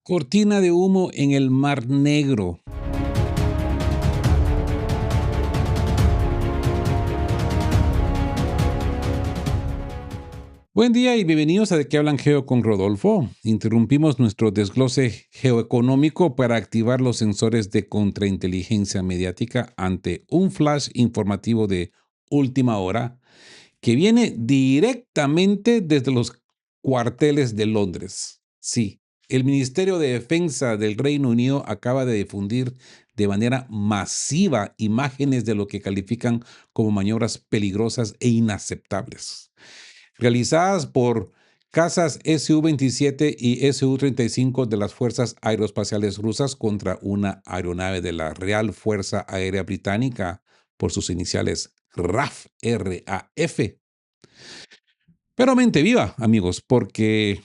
Cortina de humo en el Mar Negro. Buen día y bienvenidos a De qué hablan Geo con Rodolfo. Interrumpimos nuestro desglose geoeconómico para activar los sensores de contrainteligencia mediática ante un flash informativo de última hora que viene directamente desde los cuarteles de Londres. Sí, el Ministerio de Defensa del Reino Unido acaba de difundir de manera masiva imágenes de lo que califican como maniobras peligrosas e inaceptables, realizadas por cazas Su-27 y Su-35 de las Fuerzas Aeroespaciales Rusas contra una aeronave de la Real Fuerza Aérea Británica por sus iniciales RAF, R-A-F. Pero mente viva, amigos, porque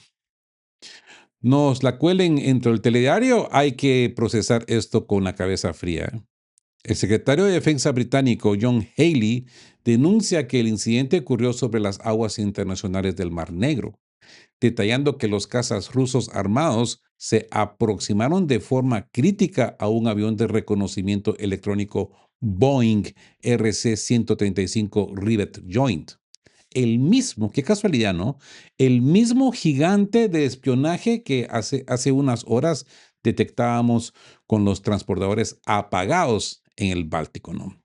nos la cuelen entre el telediario, hay que procesar esto con la cabeza fría. El secretario de Defensa británico John Healey denuncia que el incidente ocurrió sobre las aguas internacionales del Mar Negro, detallando que los cazas rusos armados se aproximaron de forma crítica a un avión de reconocimiento electrónico Boeing RC-135 Rivet Joint. El mismo, qué casualidad, ¿no? El mismo gigante de espionaje que hace unas horas detectábamos con los transportadores apagados en el Báltico, ¿no?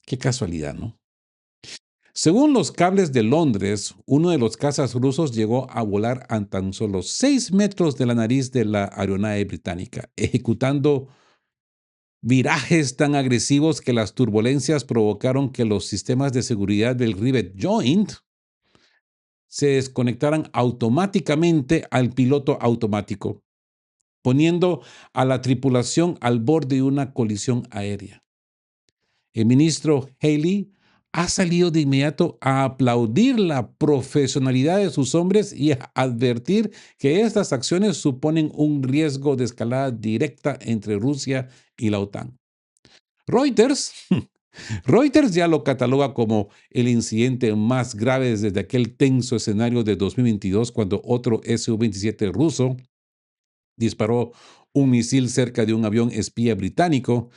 Qué casualidad, ¿no? Según los cables de Londres, uno de los cazas rusos llegó a volar a tan solo 6 metros de la nariz de la aeronave británica, ejecutando virajes tan agresivos que las turbulencias provocaron que los sistemas de seguridad del Rivet Joint se desconectaran automáticamente al piloto automático, poniendo a la tripulación al borde de una colisión aérea. El ministro Haley ha salido de inmediato a aplaudir la profesionalidad de sus hombres y a advertir que estas acciones suponen un riesgo de escalada directa entre Rusia y la OTAN. Reuters Reuters ya lo cataloga como el incidente más grave desde aquel tenso escenario de 2022 cuando otro Su-27 ruso disparó un misil cerca de un avión espía británico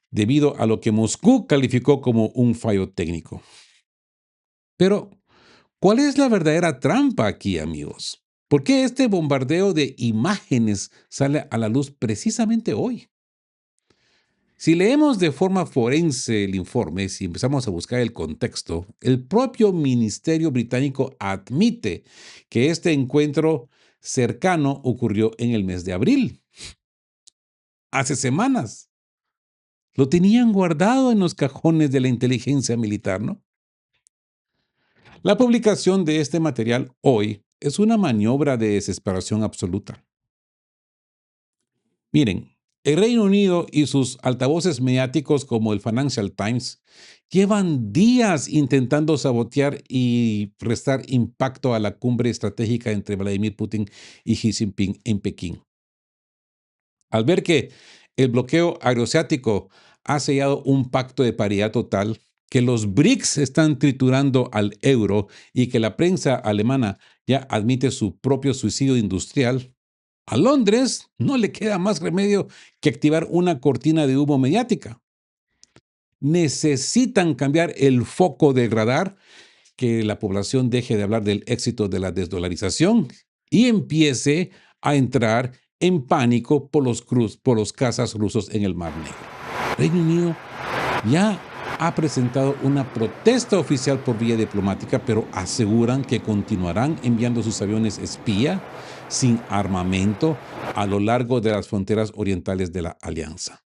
debido a lo que Moscú calificó como un fallo técnico. Pero, ¿cuál es la verdadera trampa aquí, amigos? ¿Por qué este bombardeo de imágenes sale a la luz precisamente hoy? Si leemos de forma forense el informe, si empezamos a buscar el contexto, el propio Ministerio Británico admite que este encuentro cercano ocurrió en el mes de abril, hace semanas. Lo tenían guardado en los cajones de la inteligencia militar, ¿no? La publicación de este material hoy es una maniobra de desesperación absoluta. Miren, el Reino Unido y sus altavoces mediáticos como el Financial Times llevan días intentando sabotear y restar impacto a la cumbre estratégica entre Vladimir Putin y Xi Jinping en Pekín. Al ver que el bloqueo aeroasiático ha sellado un pacto de paridad total, que los BRICS están triturando al euro y que la prensa alemana ya admite su propio suicidio industrial, a Londres no le queda más remedio que activar una cortina de humo mediática. Necesitan cambiar el foco de radar, que la población deje de hablar del éxito de la desdolarización y empiece a entrar en pánico por los cazas rusos en el Mar Negro. Reino Unido ya ha presentado una protesta oficial por vía diplomática, pero aseguran que continuarán enviando sus aviones espía sin armamento a lo largo de las fronteras orientales de la alianza.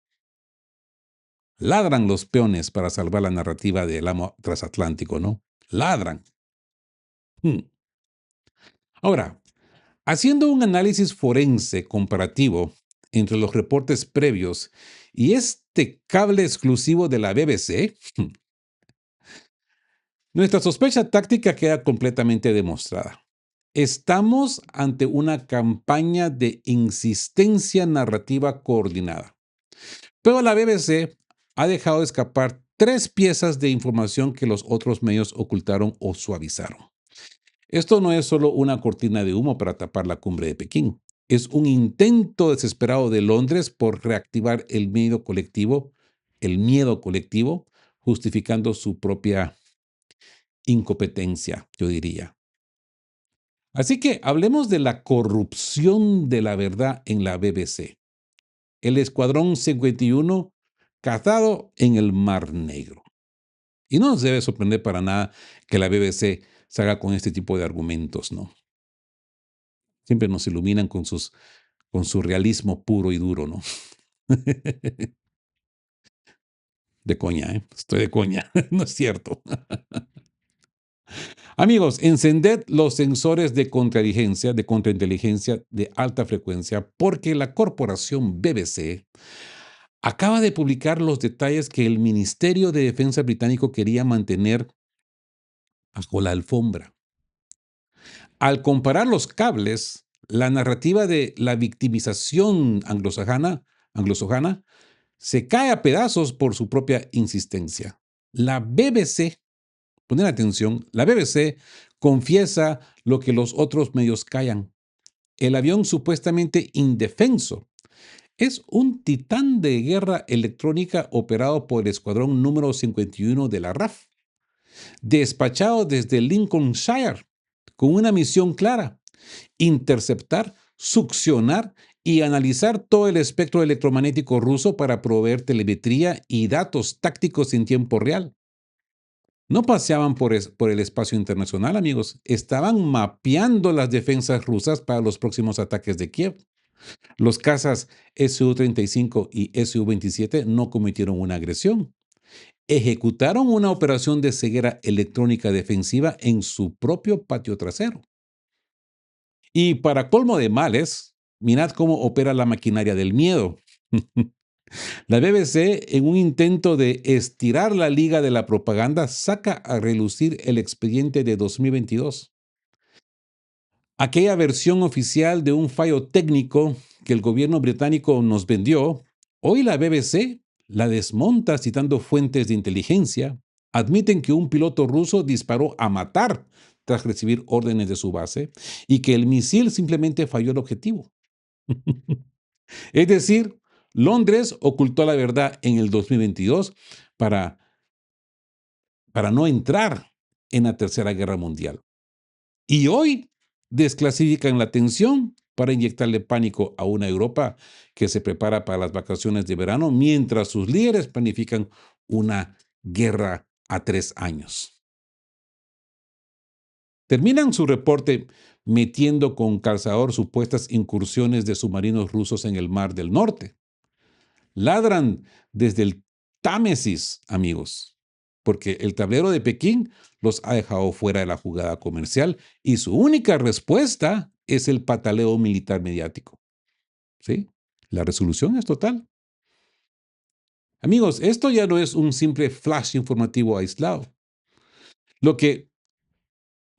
Ladran los peones para salvar la narrativa del amo transatlántico, ¿no? Ladran. Ahora, haciendo un análisis forense comparativo entre los reportes previos y este cable exclusivo de la BBC, nuestra sospecha táctica queda completamente demostrada. Estamos ante una campaña de insistencia narrativa coordinada. Pero la BBC ha dejado escapar 3 piezas de información que los otros medios ocultaron o suavizaron. Esto no es solo una cortina de humo para tapar la cumbre de Pekín. Es un intento desesperado de Londres por reactivar el miedo colectivo, justificando su propia incompetencia, yo diría. Así que hablemos de la corrupción de la verdad en la BBC. El Escuadrón 51 cazado en el Mar Negro. Y no nos debe sorprender para nada que la BBC salga con este tipo de argumentos, ¿no? Siempre nos iluminan con su realismo puro y duro, ¿no? De coña, ¿eh? Estoy de coña, no es cierto. Amigos, encended los sensores de contrainteligencia de alta frecuencia, porque la corporación BBC acaba de publicar los detalles que el Ministerio de Defensa británico quería mantener bajo la alfombra. Al comparar los cables, la narrativa de la victimización anglosajana se cae a pedazos por su propia insistencia. La BBC, poner atención, la BBC confiesa lo que los otros medios callan. El avión supuestamente indefenso es un titán de guerra electrónica operado por el Escuadrón número 51 de la RAF, despachado desde Lincolnshire, con una misión clara: interceptar, succionar y analizar todo el espectro electromagnético ruso para proveer telemetría y datos tácticos en tiempo real. No paseaban por el espacio internacional, amigos, estaban mapeando las defensas rusas para los próximos ataques de Kiev. Los cazas Su-35 y Su-27 no cometieron una agresión. Ejecutaron una operación de ceguera electrónica defensiva en su propio patio trasero. Y para colmo de males, mirad cómo opera la maquinaria del miedo. La BBC, en un intento de estirar la liga de la propaganda, saca a relucir el expediente de 2022. Aquella versión oficial de un fallo técnico que el gobierno británico nos vendió, hoy la BBC la desmonta citando fuentes de inteligencia. Admiten que un piloto ruso disparó a matar tras recibir órdenes de su base y que el misil simplemente falló el objetivo. Es decir, Londres ocultó la verdad en el 2022 para, para no entrar en la Tercera Guerra Mundial. Y hoy desclasifican la tensión para inyectarle pánico a una Europa que se prepara para las vacaciones de verano mientras sus líderes planifican una guerra a 3 años. Terminan su reporte metiendo con calzador supuestas incursiones de submarinos rusos en el Mar del Norte. Ladran desde el Támesis, amigos, porque el tablero de Pekín los ha dejado fuera de la jugada comercial y su única respuesta es el pataleo militar mediático. ¿Sí? La resolución es total. Amigos, esto ya no es un simple flash informativo aislado. Lo que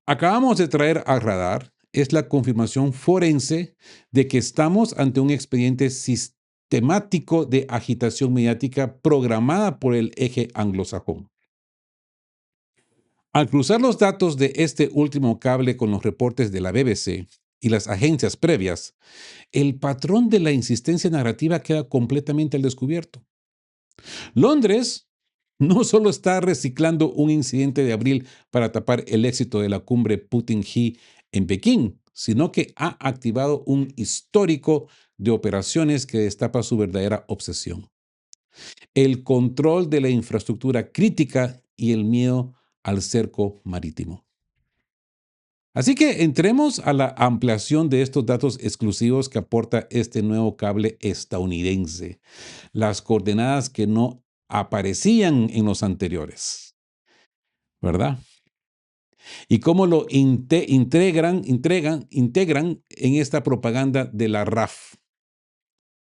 acabamos de traer al radar es la confirmación forense de que estamos ante un expediente sistemático de agitación mediática programada por el eje anglosajón. Al cruzar los datos de este último cable con los reportes de la BBC y las agencias previas, el patrón de la insistencia narrativa queda completamente al descubierto. Londres no solo está reciclando un incidente de abril para tapar el éxito de la cumbre Putin-Xi en Pekín, sino que ha activado un histórico de operaciones que destapa su verdadera obsesión: el control de la infraestructura crítica y el miedo al cerco marítimo. Así que entremos a la ampliación de estos datos exclusivos que aporta este nuevo cable estadounidense, las coordenadas que no aparecían en los anteriores, ¿verdad? Y cómo lo integran en esta propaganda de la RAF.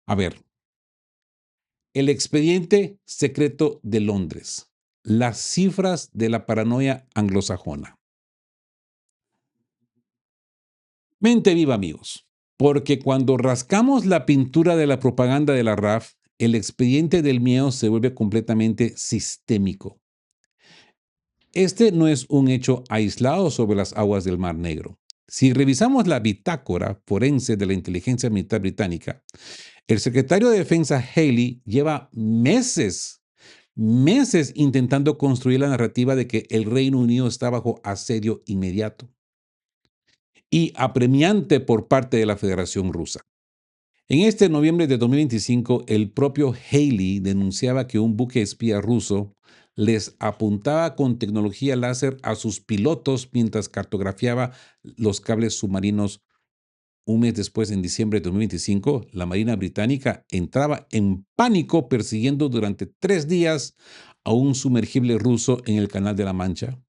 A ver, el expediente secreto de Londres, las cifras de la paranoia anglosajona. Mente viva, amigos, porque cuando rascamos la pintura de la propaganda de la RAF, el expediente del miedo se vuelve completamente sistémico. Este no es un hecho aislado sobre las aguas del Mar Negro. Si revisamos la bitácora forense de la inteligencia militar británica, el secretario de Defensa Haley lleva meses intentando construir la narrativa de que el Reino Unido está bajo asedio inmediato y apremiante por parte de la Federación Rusa. En este noviembre de 2025, el propio Haley denunciaba que un buque espía ruso les apuntaba con tecnología láser a sus pilotos mientras cartografiaba los cables submarinos. Un mes después, en diciembre de 2025, la Marina Británica entraba en pánico persiguiendo durante 3 días a un sumergible ruso en el Canal de la Mancha,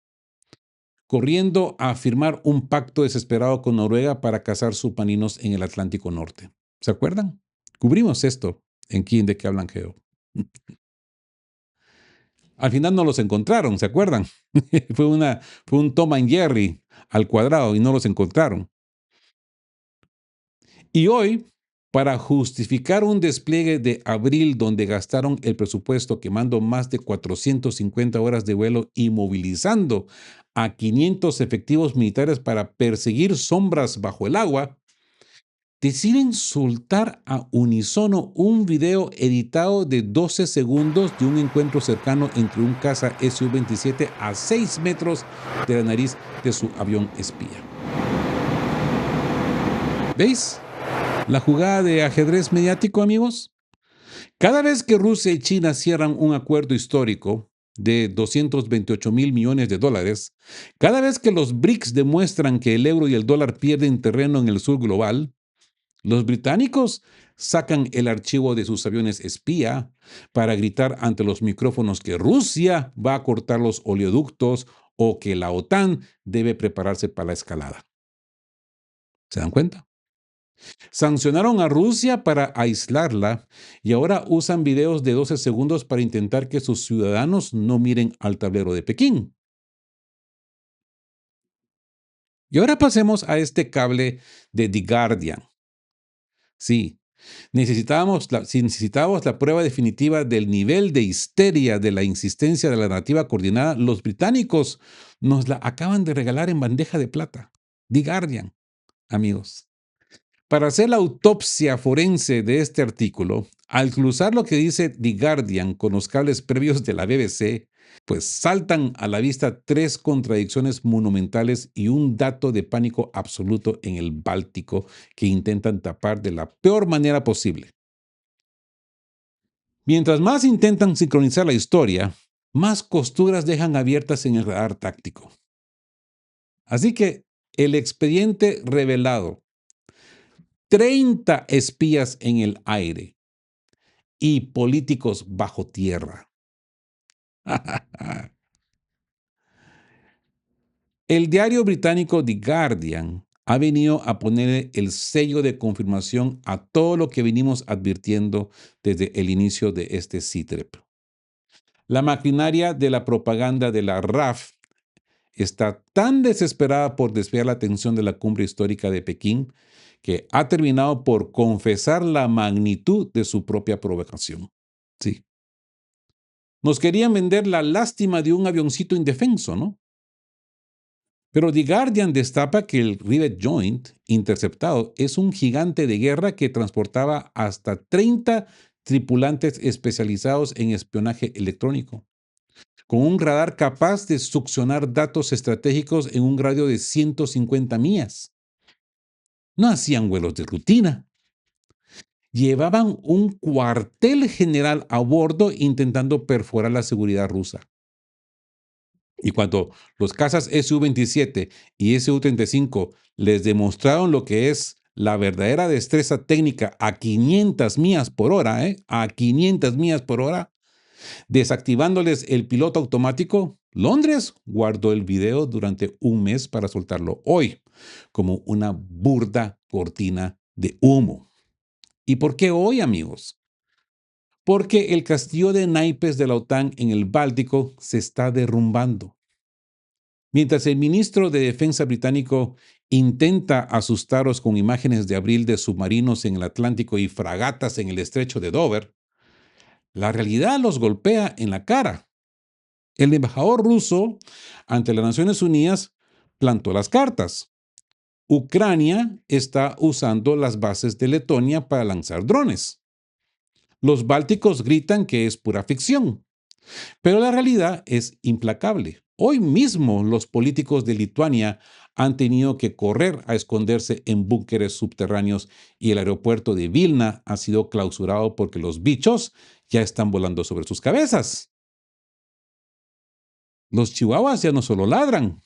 corriendo a firmar un pacto desesperado con Noruega para cazar submarinos en el Atlántico Norte. ¿Se acuerdan? Cubrimos esto en Quién de qué hablan Geo. Al final no los encontraron, ¿se acuerdan? Fue un Tom and Jerry al cuadrado y no los encontraron. Y hoy, para justificar un despliegue de abril donde gastaron el presupuesto quemando más de 450 horas de vuelo y movilizando a 500 efectivos militares para perseguir sombras bajo el agua, deciden soltar a unísono un video editado de 12 segundos de un encuentro cercano entre un caza Su-27 a 6 metros de la nariz de su avión espía. ¿Veis la jugada de ajedrez mediático, amigos? Cada vez que Rusia y China cierran un acuerdo histórico de 228 mil millones de dólares, cada vez que los BRICS demuestran que el euro y el dólar pierden terreno en el sur global, los británicos sacan el archivo de sus aviones espía para gritar ante los micrófonos que Rusia va a cortar los oleoductos o que la OTAN debe prepararse para la escalada. ¿Se dan cuenta? Sancionaron a Rusia para aislarla y ahora usan videos de 12 segundos para intentar que sus ciudadanos no miren al tablero de Pekín. Y ahora pasemos a este cable de The Guardian. Sí, si necesitábamos la prueba definitiva del nivel de histeria de la insistencia de la narrativa coordinada, los británicos nos la acaban de regalar en bandeja de plata. The Guardian, amigos. Para hacer la autopsia forense de este artículo, al cruzar lo que dice The Guardian con los cables previos de la BBC, pues saltan a la vista 3 contradicciones monumentales y un dato de pánico absoluto en el Báltico que intentan tapar de la peor manera posible. Mientras más intentan sincronizar la historia, más costuras dejan abiertas en el radar táctico. Así que el expediente revelado, 30 espías en el aire y políticos bajo tierra. El diario británico The Guardian ha venido a poner el sello de confirmación a todo lo que venimos advirtiendo desde el inicio de este CITREP. La maquinaria de la propaganda de la RAF está tan desesperada por desviar la atención de la cumbre histórica de Pekín que ha terminado por confesar la magnitud de su propia provocación. Sí. Nos querían vender la lástima de un avioncito indefenso, ¿no? Pero The Guardian destapa que el Rivet Joint interceptado es un gigante de guerra que transportaba hasta 30 tripulantes especializados en espionaje electrónico, con un radar capaz de succionar datos estratégicos en un radio de 150 millas. No hacían vuelos de rutina. Llevaban un cuartel general a bordo intentando perforar la seguridad rusa. Y cuando los cazas Su-27 y Su-35 les demostraron lo que es la verdadera destreza técnica a 500 millas por hora, a 500 millas por hora, desactivándoles el piloto automático, Londres guardó el video durante un mes para soltarlo hoy, como una burda cortina de humo. ¿Y por qué hoy, amigos? Porque el castillo de naipes de la OTAN en el Báltico se está derrumbando. Mientras el ministro de Defensa británico intenta asustaros con imágenes de abril de submarinos en el Atlántico y fragatas en el estrecho de Dover, la realidad los golpea en la cara. El embajador ruso ante las Naciones Unidas plantó las cartas. Ucrania está usando las bases de Letonia para lanzar drones. Los bálticos gritan que es pura ficción, pero la realidad es implacable. Hoy mismo los políticos de Lituania han tenido que correr a esconderse en búnkeres subterráneos y el aeropuerto de Vilna ha sido clausurado porque los bichos ya están volando sobre sus cabezas. Los chihuahuas ya no solo ladran,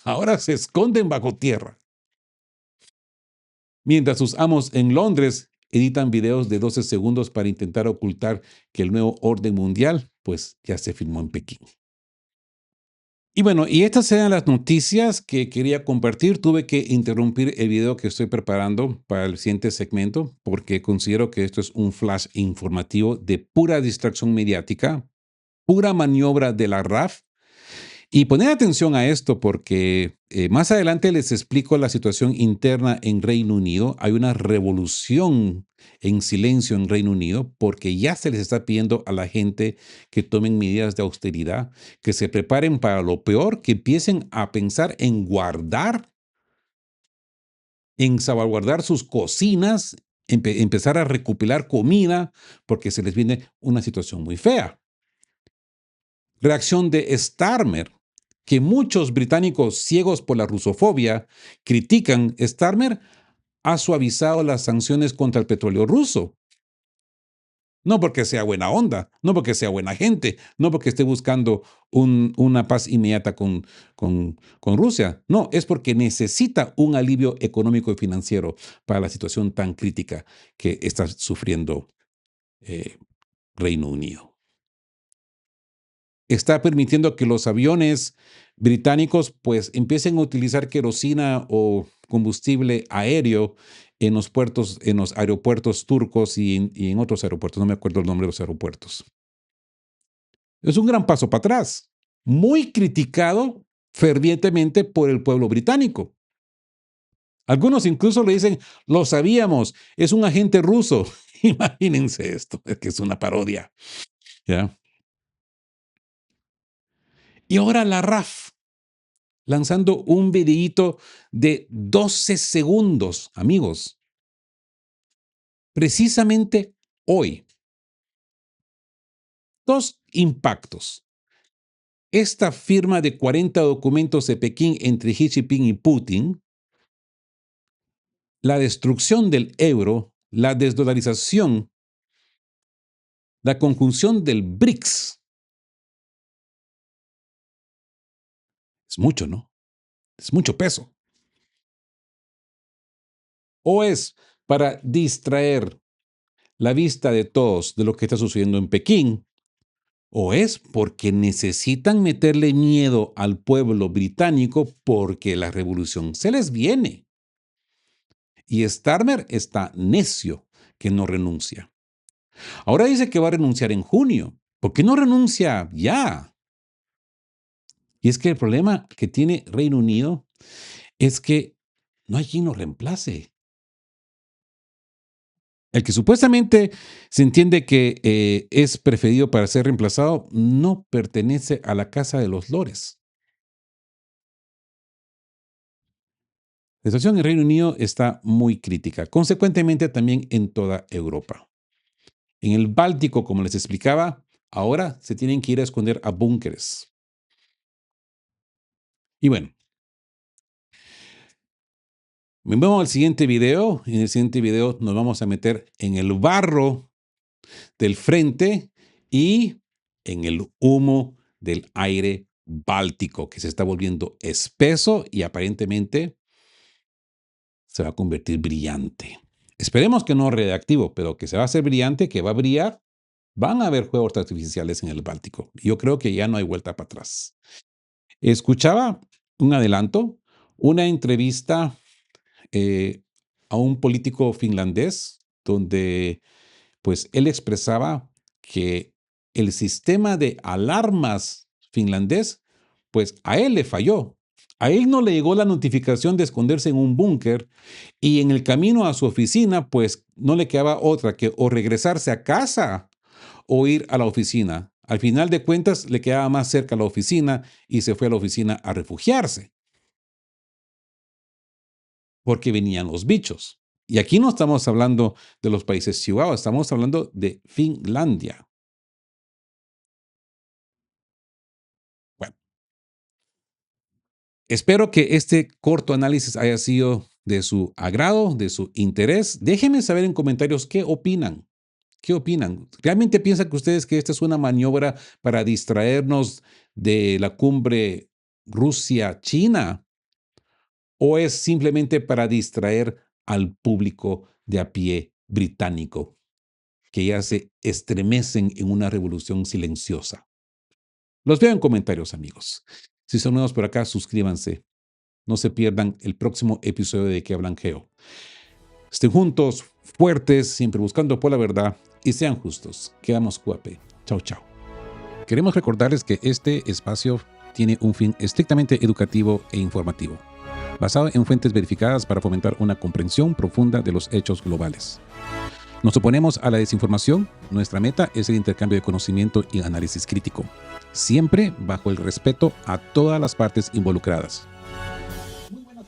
ahora se esconden bajo tierra. Mientras sus amos en Londres editan videos de 12 segundos para intentar ocultar que el nuevo orden mundial, pues ya se firmó en Pekín. Y bueno, y estas eran las noticias que quería compartir. Tuve que interrumpir el video que estoy preparando para el siguiente segmento porque considero que esto es un flash informativo de pura distracción mediática, pura maniobra de la RAF. Y poner atención a esto porque más adelante les explico la situación interna en Reino Unido. Hay una revolución en silencio en Reino Unido porque ya se les está pidiendo a la gente que tomen medidas de austeridad, que se preparen para lo peor, que empiecen a pensar en guardar, en salvaguardar sus cocinas, empezar a recopilar comida porque se les viene una situación muy fea. Reacción de Starmer, que muchos británicos ciegos por la rusofobia critican. Starmer ha suavizado las sanciones contra el petróleo ruso. No porque sea buena onda, no porque sea buena gente, no porque esté buscando una paz inmediata con Rusia. No, es porque necesita un alivio económico y financiero para la situación tan crítica que está sufriendo eh, Reino Unido. Está permitiendo que los aviones británicos pues empiecen a utilizar querosina o combustible aéreo en los puertos, en los aeropuertos turcos y en otros aeropuertos. No me acuerdo el nombre de los aeropuertos. Es un gran paso para atrás, muy criticado fervientemente por el pueblo británico. Algunos incluso le dicen, lo sabíamos, es un agente ruso. Imagínense esto, es que es una parodia. ¿Ya? Y ahora la RAF, lanzando un videíto de 12 segundos, amigos, precisamente hoy. Dos impactos. Esta firma de 40 documentos de Pekín entre Xi Jinping y Putin, la destrucción del euro, la desdolarización, la conjunción del BRICS. Es mucho, ¿no? Es mucho peso. O es para distraer la vista de todos de lo que está sucediendo en Pekín, o es porque necesitan meterle miedo al pueblo británico porque la revolución se les viene. Y Starmer está necio que no renuncia. Ahora dice que va a renunciar en junio. ¿Por qué no renuncia ya? Y es que el problema que tiene Reino Unido es que no hay quien lo reemplace. El que supuestamente se entiende que es preferido para ser reemplazado no pertenece a la Casa de los Lores. La situación en Reino Unido está muy crítica, consecuentemente también en toda Europa. En el Báltico, como les explicaba, ahora se tienen que ir a esconder a búnkeres. Y bueno, vamos al siguiente video. En el siguiente video nos vamos a meter en el barro del frente y en el humo del aire báltico, que se está volviendo espeso y aparentemente se va a convertir brillante. Esperemos que no reactivo, pero que se va a hacer brillante, que va a brillar. Van a haber juegos artificiales en el Báltico. Yo creo que ya no hay vuelta para atrás. Escuchaba un adelanto, una entrevista eh, a un político finlandés donde pues él expresaba que el sistema de alarmas finlandés, pues a él le falló. A él no le llegó la notificación de esconderse en un búnker y en el camino a su oficina, pues no le quedaba otra que o regresarse a casa o ir a la oficina. Al final de cuentas, le quedaba más cerca la oficina y se fue a la oficina a refugiarse. porque venían los bichos. Y aquí no estamos hablando de los países Chihuahua, estamos hablando de Finlandia. Bueno, espero que este corto análisis haya sido de su agrado, de su interés. Déjenme saber en comentarios qué opinan. ¿Qué opinan? ¿Realmente piensan que ustedes que esta es una maniobra para distraernos de la cumbre Rusia-China? ¿O es simplemente para distraer al público de a pie británico, que ya se estremecen en una revolución silenciosa? Los veo en comentarios, amigos. Si son nuevos por acá, suscríbanse. No se pierdan el próximo episodio de Que Hablan Geo. Estén juntos, fuertes, siempre buscando por la verdad y sean justos. Quedamos cuape. Chao, chao. Queremos recordarles que este espacio tiene un fin estrictamente educativo e informativo, basado en fuentes verificadas para fomentar una comprensión profunda de los hechos globales. Nos oponemos a la desinformación. Nuestra meta es el intercambio de conocimiento y análisis crítico, siempre bajo el respeto a todas las partes involucradas. Muy buenas,